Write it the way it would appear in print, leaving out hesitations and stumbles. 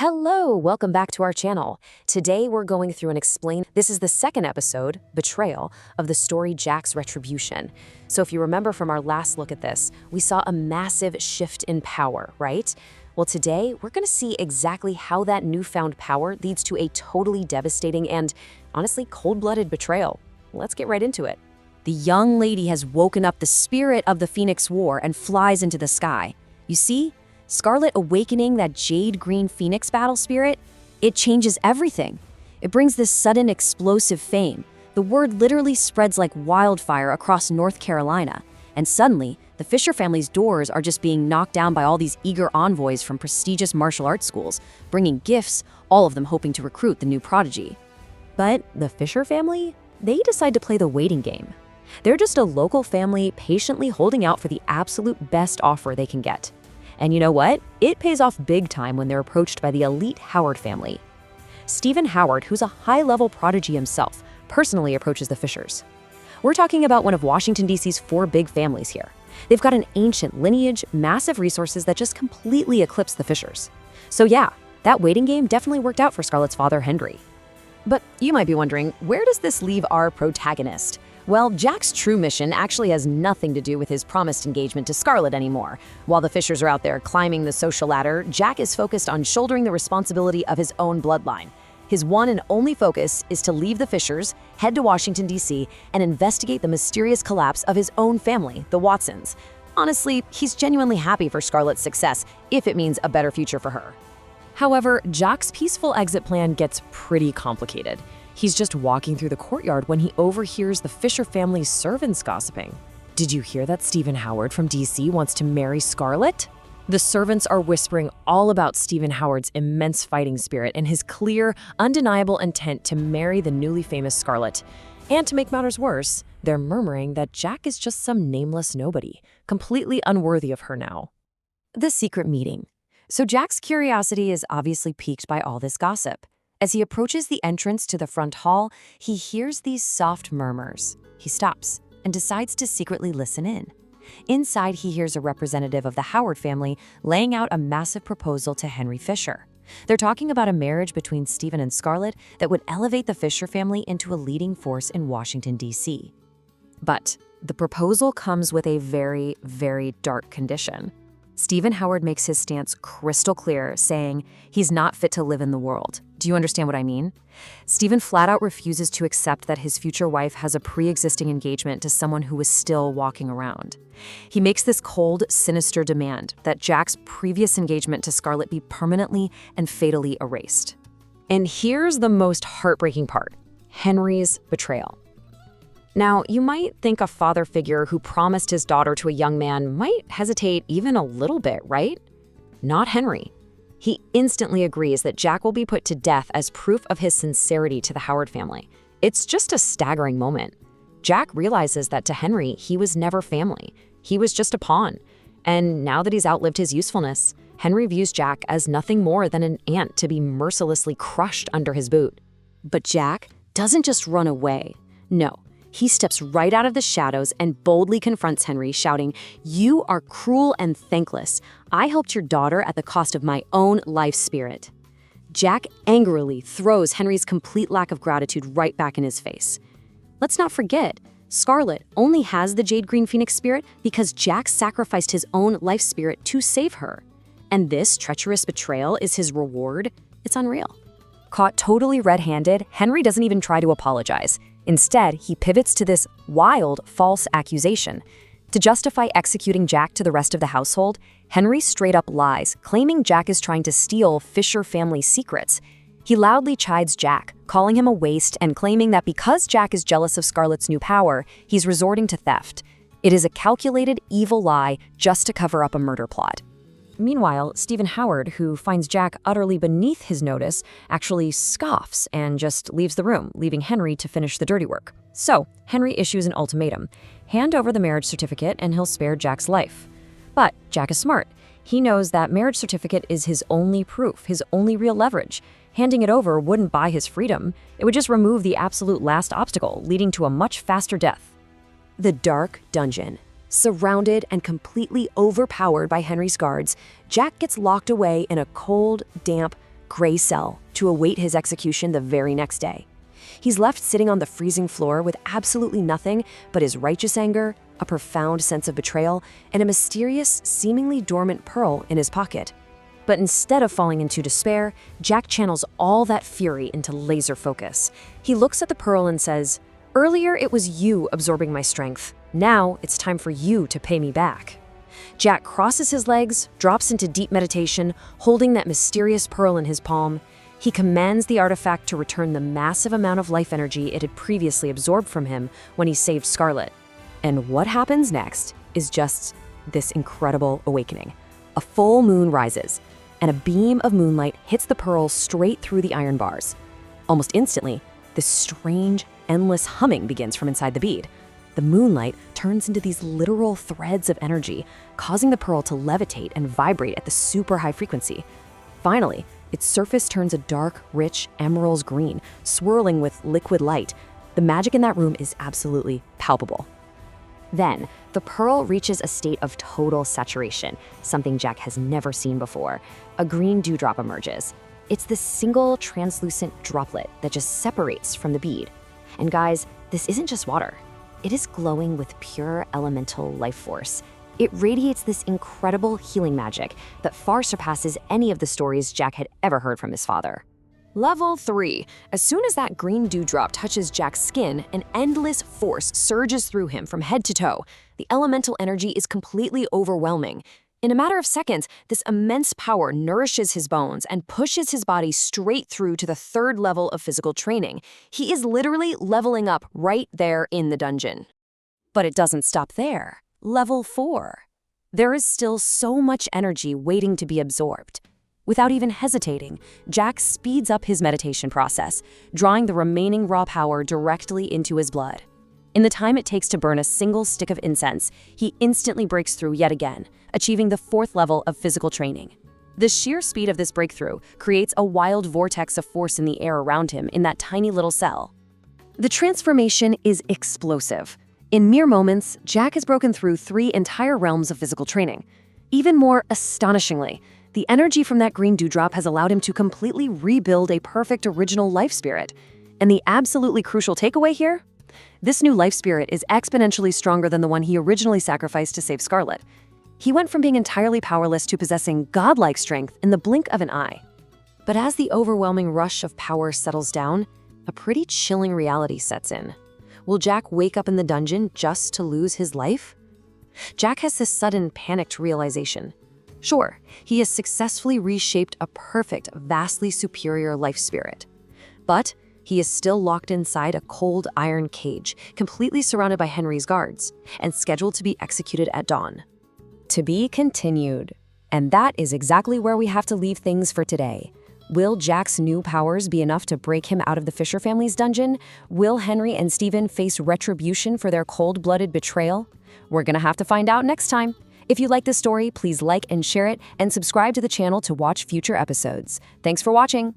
Hello, welcome back to our channel. Today we're going through and explain. This is the second episode, Betrayal, of the story Jack's Retribution. So if you remember from our last look at this, we saw a massive shift in power, right? Well, today we're going to see exactly how that newfound power leads to a totally devastating and, honestly, cold-blooded betrayal. Let's get right into it. The young lady has woken up the spirit of the Phoenix War and flies into the sky. You see? Scarlet awakening that Jade Green Phoenix battle spirit, it changes everything. It brings this sudden explosive fame. The word literally spreads like wildfire across North Carolina. And suddenly, the Fisher family's doors are just being knocked down by all these eager envoys from prestigious martial arts schools, bringing gifts, all of them hoping to recruit the new prodigy. But the Fisher family? They decide to play the waiting game. They're just a local family patiently holding out for the absolute best offer they can get. And you know what? It pays off big time when they're approached by the elite Howard family. Stephen Howard, who's a high-level prodigy himself, personally approaches the Fishers. We're talking about one of Washington, D.C.'s 4 big families here. They've got an ancient lineage, massive resources that just completely eclipse the Fishers. So yeah, that waiting game definitely worked out for Scarlet's father, Henry. But you might be wondering, where does this leave our protagonist? Well, Jack's true mission actually has nothing to do with his promised engagement to Scarlet anymore. While the Fishers are out there climbing the social ladder, Jack is focused on shouldering the responsibility of his own bloodline. His one and only focus is to leave the Fishers, head to Washington, D.C., and investigate the mysterious collapse of his own family, the Watsons. Honestly, he's genuinely happy for Scarlet's success, if it means a better future for her. However, Jack's peaceful exit plan gets pretty complicated. He's just walking through the courtyard when he overhears the Fisher family's servants gossiping. Did you hear that Stephen Howard from DC wants to marry Scarlet? The servants are whispering all about Stephen Howard's immense fighting spirit and his clear, undeniable intent to marry the newly famous Scarlet. And to make matters worse, they're murmuring that Jack is just some nameless nobody, completely unworthy of her now. The secret meeting. So Jack's curiosity is obviously piqued by all this gossip. As he approaches the entrance to the front hall, he hears these soft murmurs. He stops and decides to secretly listen in. Inside, he hears a representative of the Howard family laying out a massive proposal to Henry Fisher. They're talking about a marriage between Stephen and Scarlet that would elevate the Fisher family into a leading force in Washington, D.C. But the proposal comes with a very, very dark condition. Stephen Howard makes his stance crystal clear, saying he's not fit to live in the world. Do you understand what I mean? Stephen flat out refuses to accept that his future wife has a pre-existing engagement to someone who is still walking around. He makes this cold, sinister demand that Jack's previous engagement to Scarlet be permanently and fatally erased. And here's the most heartbreaking part: Henry's betrayal. Now, you might think a father figure who promised his daughter to a young man might hesitate even a little bit, right? Not Henry. He instantly agrees that Jack will be put to death as proof of his sincerity to the Howard family. It's just a staggering moment. Jack realizes that to Henry, he was never family. He was just a pawn. And now that he's outlived his usefulness, Henry views Jack as nothing more than an ant to be mercilessly crushed under his boot. But Jack doesn't just run away. No. He steps right out of the shadows and boldly confronts Henry, shouting, "You are cruel and thankless. I helped your daughter at the cost of my own life spirit." Jack angrily throws Henry's complete lack of gratitude right back in his face. Let's not forget, Scarlet only has the Jade Green Phoenix spirit because Jack sacrificed his own life spirit to save her. And this treacherous betrayal is his reward. It's unreal. Caught totally red-handed, Henry doesn't even try to apologize. Instead, he pivots to this wild, false accusation. To justify executing Jack to the rest of the household, Henry straight up lies, claiming Jack is trying to steal Fisher family secrets. He loudly chides Jack, calling him a waste and claiming that because Jack is jealous of Scarlet's new power, he's resorting to theft. It is a calculated, evil lie just to cover up a murder plot. Meanwhile, Stephen Howard, who finds Jack utterly beneath his notice, actually scoffs and just leaves the room, leaving Henry to finish the dirty work. So, Henry issues an ultimatum. Hand over the marriage certificate and he'll spare Jack's life. But Jack is smart. He knows that marriage certificate is his only proof, his only real leverage. Handing it over wouldn't buy his freedom. It would just remove the absolute last obstacle, leading to a much faster death. The dark dungeon. Surrounded and completely overpowered by Henry's guards, Jack gets locked away in a cold, damp, gray cell to await his execution the very next day. He's left sitting on the freezing floor with absolutely nothing but his righteous anger, a profound sense of betrayal, and a mysterious, seemingly dormant pearl in his pocket. But instead of falling into despair, Jack channels all that fury into laser focus. He looks at the pearl and says, "Earlier it was you absorbing my strength. Now it's time for you to pay me back." Jack crosses his legs, drops into deep meditation, holding that mysterious pearl in his palm. He commands the artifact to return the massive amount of life energy it had previously absorbed from him when he saved Scarlet. And what happens next is just this incredible awakening. A full moon rises, and a beam of moonlight hits the pearl straight through the iron bars. Almost instantly, this strange, endless humming begins from inside the bead. The moonlight turns into these literal threads of energy, causing the pearl to levitate and vibrate at the super high frequency. Finally, its surface turns a dark, rich emerald green, swirling with liquid light. The magic in that room is absolutely palpable. Then, the pearl reaches a state of total saturation, something Jack has never seen before. A green dewdrop emerges. It's this single translucent droplet that just separates from the bead. And guys, this isn't just water. It is glowing with pure elemental life force. It radiates this incredible healing magic that far surpasses any of the stories Jack had ever heard from his father. Level 3. As soon as that green dewdrop touches Jack's skin, an endless force surges through him from head to toe. The elemental energy is completely overwhelming. In a matter of seconds, this immense power nourishes his bones and pushes his body straight through to the 3rd level of physical training. He is literally leveling up right there in the dungeon. But it doesn't stop there. Level 4. There is still so much energy waiting to be absorbed. Without even hesitating, Jack speeds up his meditation process, drawing the remaining raw power directly into his blood. In the time it takes to burn a single stick of incense, he instantly breaks through yet again, achieving the 4th level of physical training. The sheer speed of this breakthrough creates a wild vortex of force in the air around him in that tiny little cell. The transformation is explosive. In mere moments, Jack has broken through 3 entire realms of physical training. Even more astonishingly, the energy from that green dewdrop has allowed him to completely rebuild a perfect original life spirit. And the absolutely crucial takeaway here? This new life spirit is exponentially stronger than the one he originally sacrificed to save Scarlet. He went from being entirely powerless to possessing godlike strength in the blink of an eye. But as the overwhelming rush of power settles down, a pretty chilling reality sets in. Will Jack wake up in the dungeon just to lose his life? Jack has this sudden panicked realization. Sure, he has successfully reshaped a perfect, vastly superior life spirit. But he is still locked inside a cold iron cage, completely surrounded by Henry's guards, and scheduled to be executed at dawn. To be continued. And that is exactly where we have to leave things for today. Will Jack's new powers be enough to break him out of the Fisher family's dungeon? Will Henry and Stephen face retribution for their cold-blooded betrayal? We're gonna have to find out next time. If you like this story, please like and share it, and subscribe to the channel to watch future episodes. Thanks for watching.